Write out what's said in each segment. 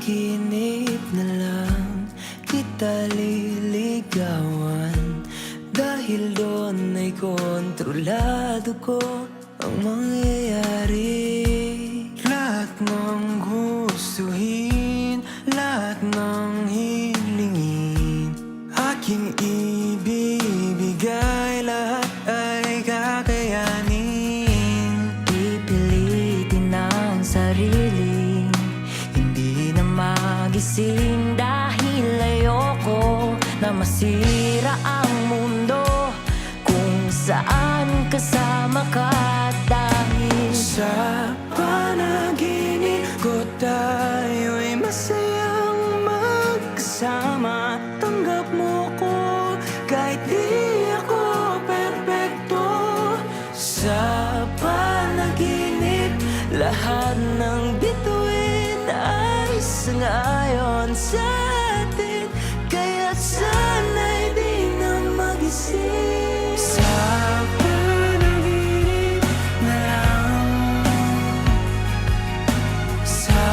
panaginip na lang kita liligawan, dahil doon ay kontrolado ko ang mangyayari. Lahat ng gustuhin, lahat ng hilingin, aking ibibigay, lahat ay kakayanin. Pipilitin ang sarili, hindi na magising, dahil ayoko na masira ang mundo kung saan kasama ka. Dahil sa panaginip ko tayo'y masayang magkasama. Tanggap mo ko kahit di ako perpekto. Sa panaginip, lahat ng bituin ay sangayon sa atin, kaya sana'y di na magising. Sa panaginip na lang, sa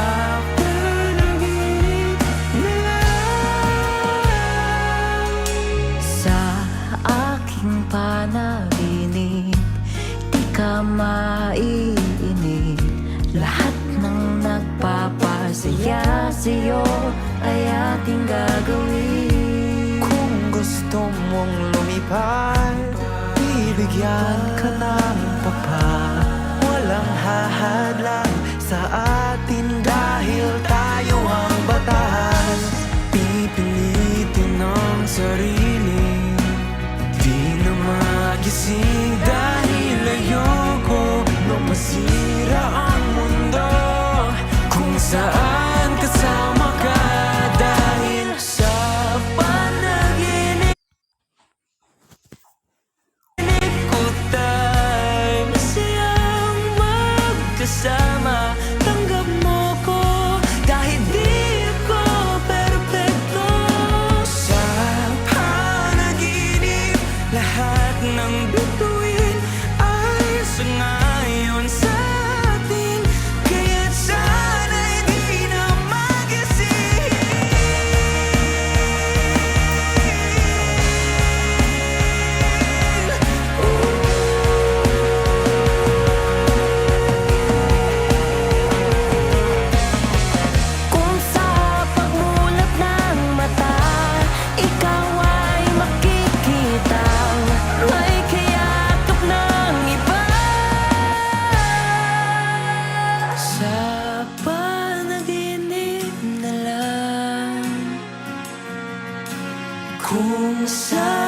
panaginip na lang. sa aking panaginip, di ka maiinip. Lahat ng nagpapasaya sa'yo ay ating gagawin. Kung gusto mong lumipad, bibigyan ka ng papat. Walang hahadlang sa atin dahil tayo ang batas. Pipilitin ang sarili, di na magising, dahil ayoko na masira ang mundo kung saan kasama ka. Dahil sa panaginip ko tayo masayang magkasama. Tanggap mo ko kahit di ako perpekto. Sa panaginip, lahat ng bituin ay sangayon sa atin, kaya sana'y di na magising. Kung sa pagmulat ng mata, ikaw ay makikita, may kayakap ng iba. Sa panaginip na lang, kung sa